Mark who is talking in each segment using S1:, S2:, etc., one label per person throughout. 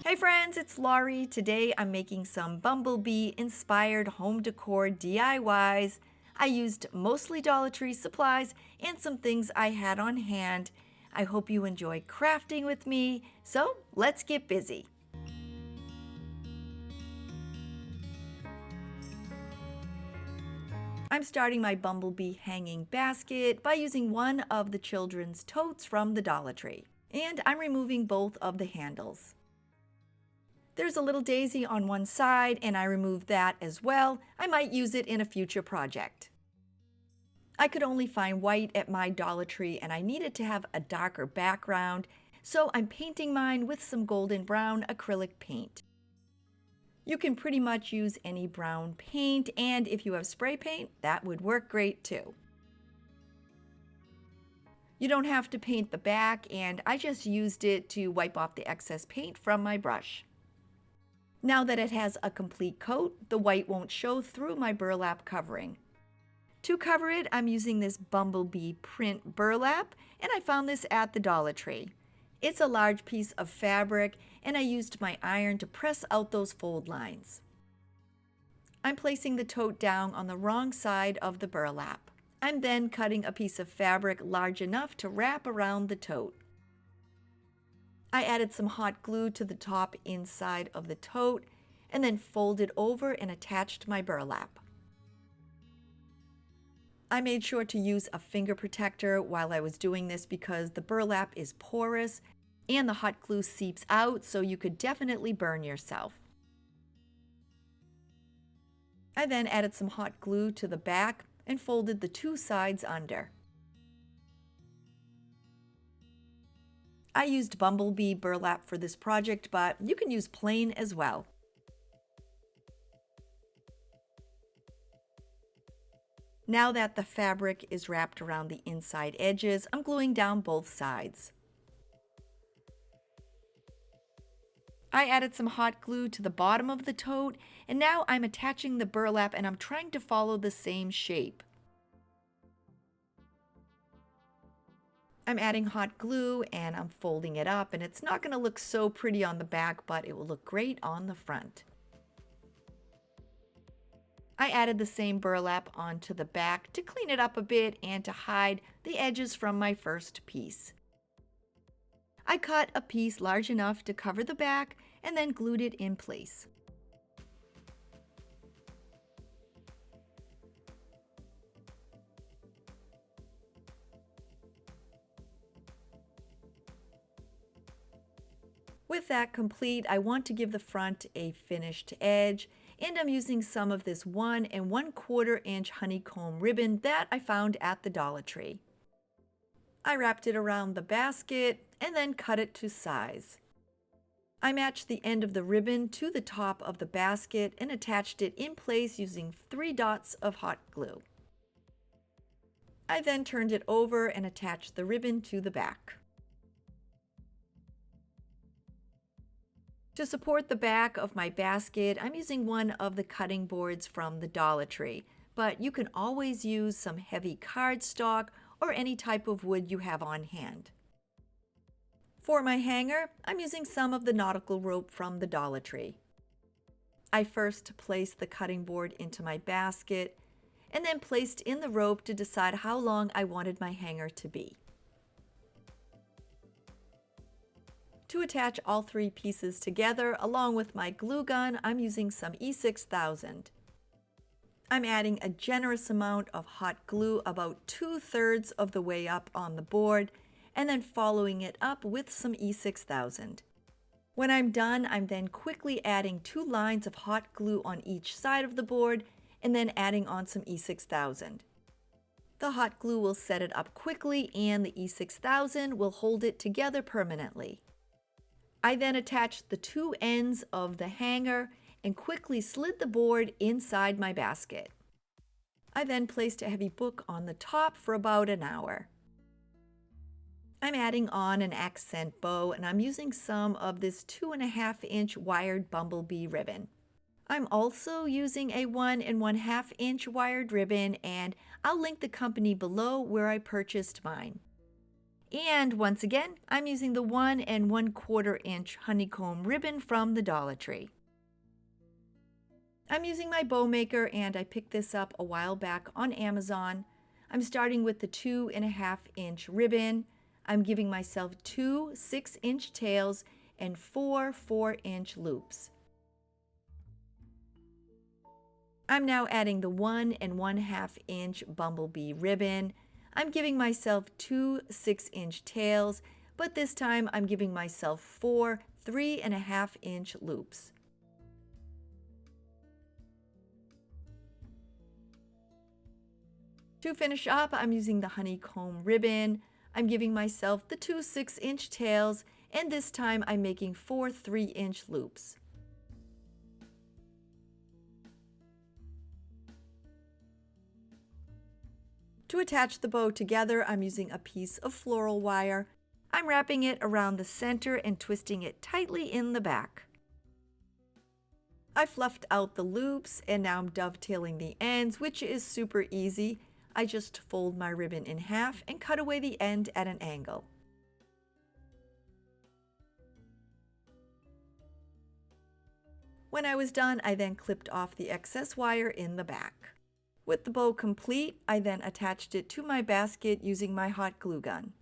S1: Hey friends, it's Laurie. Today I'm making some Bumblebee inspired home decor DIYs. I used mostly Dollar Tree supplies and some things I had on hand. I hope you enjoy crafting with me, so let's get busy. I'm starting my Bumblebee hanging basket by using one of the children's totes from the Dollar Tree, and I'm removing both of the handles. There's a little daisy on one side, and I removed that as well. I might use it in a future project. I could only find white at my Dollar Tree, and I needed to have a darker background, so I'm painting mine with some golden brown acrylic paint. You can pretty much use any brown paint, and if you have spray paint, that would work great too. You don't have to paint the back, and I just used it to wipe off the excess paint from my brush. Now that it has a complete coat, the white won't show through my burlap covering. To cover it, I'm using this Bumblebee print burlap, and I found this at the Dollar Tree. It's a large piece of fabric, and I used my iron to press out those fold lines. I'm placing the tote down on the wrong side of the burlap. I'm then cutting a piece of fabric large enough to wrap around the tote. I added some hot glue to the top inside of the tote and then folded over and attached my burlap. I made sure to use a finger protector while I was doing this because the burlap is porous and the hot glue seeps out, so you could definitely burn yourself. I then added some hot glue to the back and folded the two sides under. I used Bumblebee burlap for this project, but you can use plain as well. Now that the fabric is wrapped around the inside edges, I'm gluing down both sides. I added some hot glue to the bottom of the tote, and now I'm attaching the burlap and I'm trying to follow the same shape. I'm adding hot glue and I'm folding it up, and it's not going to look so pretty on the back, but it will look great on the front. I added the same burlap onto the back to clean it up a bit and to hide the edges from my first piece. I cut a piece large enough to cover the back and then glued it in place. With that complete, I want to give the front a finished edge, and I'm using some of this 1 1/4 inch honeycomb ribbon that I found at the Dollar Tree. I wrapped it around the basket and then cut it to size. I matched the end of the ribbon to the top of the basket and attached it in place using 3 dots of hot glue. I then turned it over and attached the ribbon to the back. To support the back of my basket, I'm using one of the cutting boards from the Dollar Tree, but you can always use some heavy cardstock or any type of wood you have on hand. For my hanger, I'm using some of the nautical rope from the Dollar Tree. I first placed the cutting board into my basket and then placed in the rope to decide how long I wanted my hanger to be. To attach all 3 pieces together, along with my glue gun, I'm using some E6000. I'm adding a generous amount of hot glue, about 2/3 of the way up on the board, and then following it up with some E6000. When I'm done, I'm then quickly adding 2 lines of hot glue on each side of the board, and then adding on some E6000. The hot glue will set it up quickly, and the E6000 will hold it together permanently. I then attached the 2 ends of the hanger and quickly slid the board inside my basket. I then placed a heavy book on the top for about an hour. I'm adding on an accent bow, and I'm using some of this 2.5 inch wired Bumblebee ribbon. I'm also using a 1 1/2 inch wired ribbon, and I'll link the company below where I purchased mine. And once again, I'm using the 1 1/4 inch honeycomb ribbon from the Dollar Tree. I'm using my bow maker and I picked this up a while back on Amazon. I'm starting with the 2 1/2 inch ribbon. I'm giving myself 2 6-inch tails and 4 4-inch loops. I'm now adding the 1 1/2 inch bumblebee ribbon. I'm giving myself 2 6-inch tails, but this time I'm giving myself 4 3 1/2 inch loops. To finish up, I'm using the honeycomb ribbon. I'm giving myself the 2 6-inch tails, and this time I'm making 4 3-inch loops. To attach the bow together, I'm using a piece of floral wire. I'm wrapping it around the center and twisting it tightly in the back. I fluffed out the loops and now I'm dovetailing the ends, which is super easy. I just fold my ribbon in half and cut away the end at an angle. When I was done, I then clipped off the excess wire in the back. With the bow complete, I then attached it to my basket using my hot glue gun.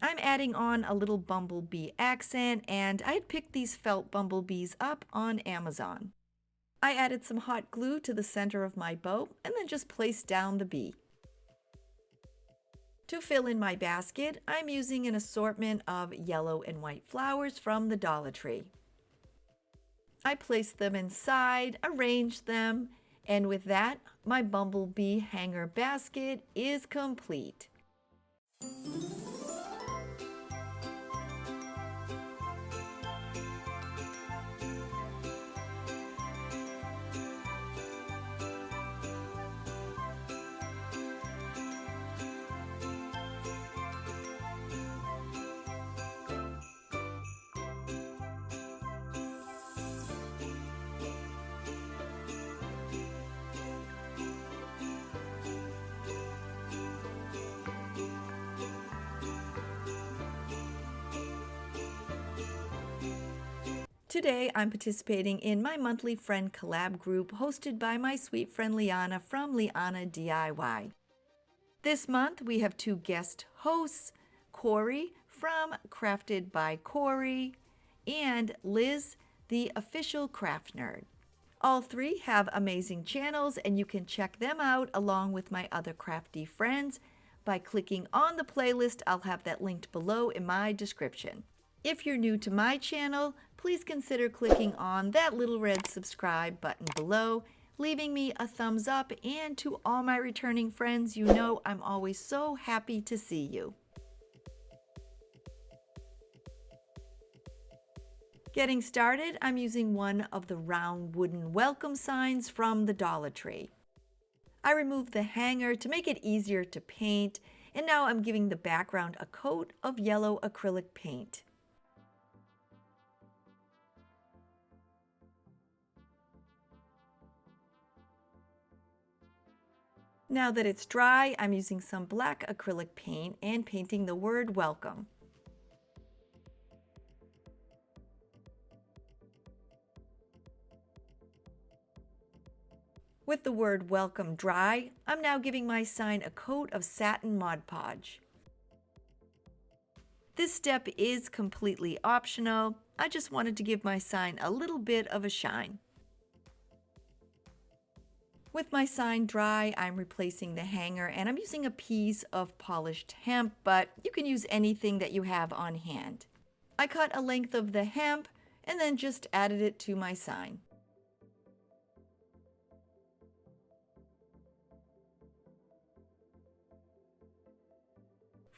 S1: I'm adding on a little bumblebee accent, and I had picked these felt bumblebees up on Amazon. I added some hot glue to the center of my bow and then just placed down the bee. To fill in my basket, I'm using an assortment of yellow and white flowers from the Dollar Tree. I placed them inside, arranged them, and with that, my bumblebee hanger basket is complete. Today, I'm participating in my monthly friend collab group hosted by my sweet friend Liana from Liana DIY. This month, we have 2 guest hosts, Corey from Crafted by Corey and Liz, the official craft nerd. All 3 have amazing channels and you can check them out along with my other crafty friends by clicking on the playlist. I'll have that linked below in my description. If you're new to my channel, please consider clicking on that little red subscribe button below, leaving me a thumbs up, and to all my returning friends, you know I'm always so happy to see you. Getting started, I'm using one of the round wooden welcome signs from the Dollar Tree. I removed the hanger to make it easier to paint, and now I'm giving the background a coat of yellow acrylic paint. Now that it's dry, I'm using some black acrylic paint and painting the word welcome. With the word welcome dry, I'm now giving my sign a coat of satin Mod Podge. This step is completely optional. I just wanted to give my sign a little bit of a shine. With my sign dry, I'm replacing the hanger and I'm using a piece of polished hemp, but you can use anything that you have on hand. I cut a length of the hemp and then just added it to my sign.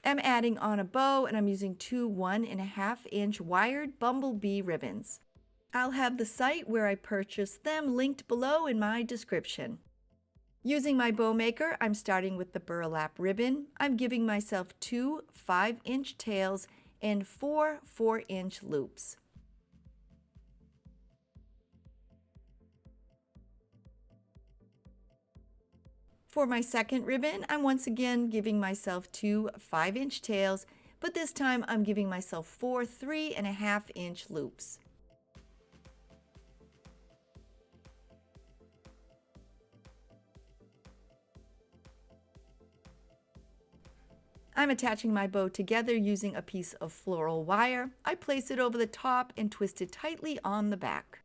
S1: I'm adding on a bow and I'm using 2 1 1/2 inch wired bumblebee ribbons. I'll have the site where I purchased them linked below in my description. Using my bow maker, I'm starting with the burlap ribbon. I'm giving myself 2 5-inch tails and 4 4-inch loops. For my second ribbon, I'm once again giving myself two 5-inch tails, but this time I'm giving myself four 3.5-inch loops. I'm attaching my bow together using a piece of floral wire. I place it over the top and twist it tightly on the back.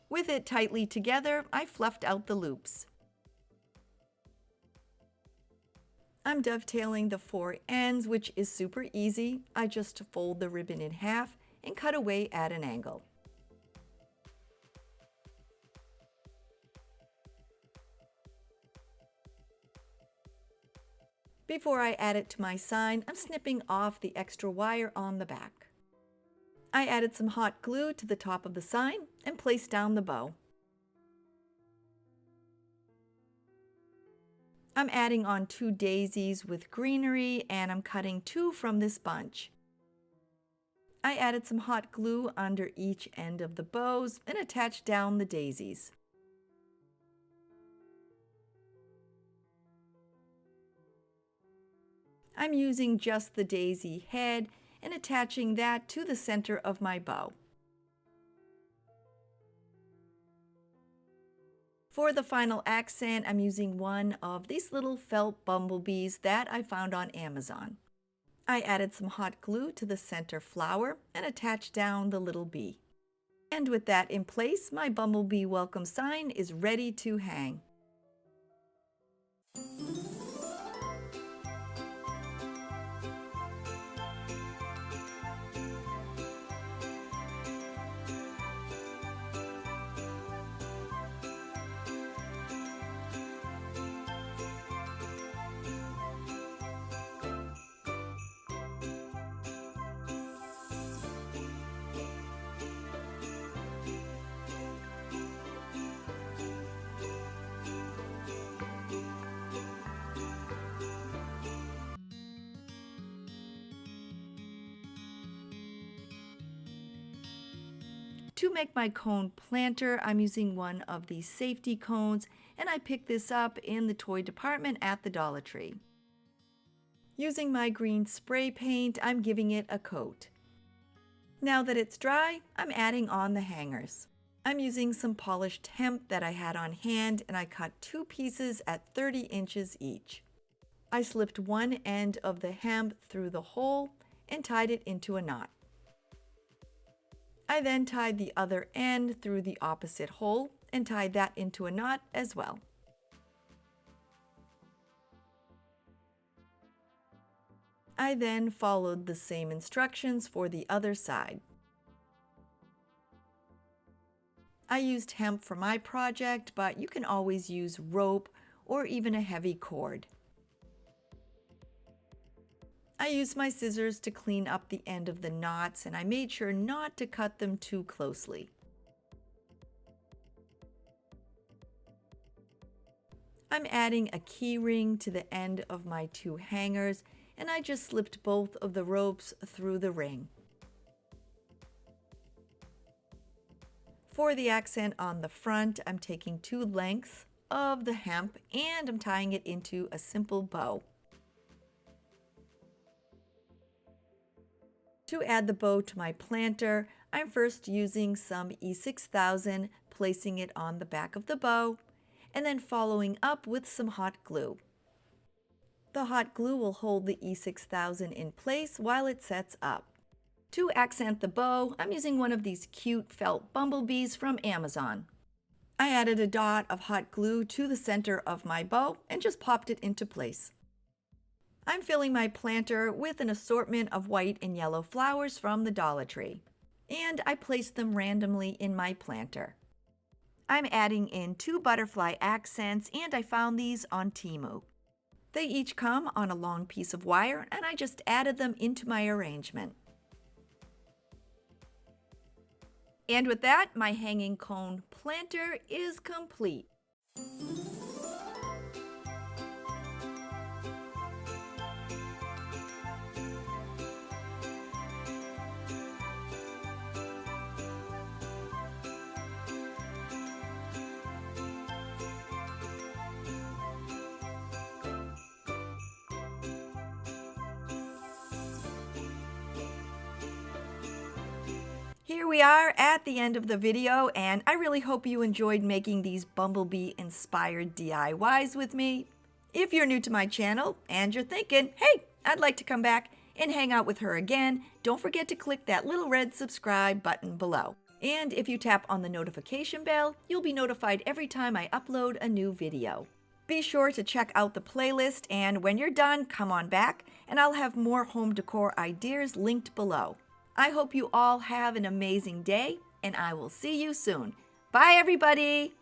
S1: With it tightly together, I fluffed out the loops. I'm dovetailing the 4 ends, which is super easy. I just fold the ribbon in half and cut away at an angle. Before I add it to my sign, I'm snipping off the extra wire on the back. I added some hot glue to the top of the sign and placed down the bow. I'm adding on 2 daisies with greenery, and I'm cutting 2 from this bunch. I added some hot glue under each end of the bows and attached down the daisies. I'm using just the daisy head and attaching that to the center of my bow. For the final accent, I'm using one of these little felt bumblebees that I found on Amazon. I added some hot glue to the center flower and attached down the little bee. And with that in place, my bumblebee welcome sign is ready to hang. To make my cone planter, I'm using one of these safety cones, and I picked this up in the toy department at the Dollar Tree. Using my green spray paint, I'm giving it a coat. Now that it's dry, I'm adding on the hangers. I'm using some polished hemp that I had on hand, and I cut 2 pieces at 30 inches each. I slipped one end of the hemp through the hole and tied it into a knot. I then tied the other end through the opposite hole and tied that into a knot as well. I then followed the same instructions for the other side. I used hemp for my project, but you can always use rope or even a heavy cord. I used my scissors to clean up the end of the knots, and I made sure not to cut them too closely. I'm adding a key ring to the end of my 2 hangers, and I just slipped both of the ropes through the ring. For the accent on the front, I'm taking 2 lengths of the hemp and I'm tying it into a simple bow. To add the bow to my planter, I'm first using some E6000, placing it on the back of the bow, and then following up with some hot glue. The hot glue will hold the E6000 in place while it sets up. To accent the bow, I'm using one of these cute felt bumblebees from Amazon. I added a dot of hot glue to the center of my bow and just popped it into place. I'm filling my planter with an assortment of white and yellow flowers from the Dollar Tree, and I placed them randomly in my planter. I'm adding in 2 butterfly accents, and I found these on Temu. They each come on a long piece of wire, and I just added them into my arrangement. And with that, my hanging cone planter is complete. here we are at the end of the video, and I really hope you enjoyed making these Bumblebee-inspired DIYs with me. If you're new to my channel and you're thinking, hey, I'd like to come back and hang out with her again, don't forget to click that little red subscribe button below. And if you tap on the notification bell, you'll be notified every time I upload a new video. Be sure to check out the playlist, and when you're done, come on back, and I'll have more home decor ideas linked below. I hope you all have an amazing day, and I will see you soon. Bye, everybody!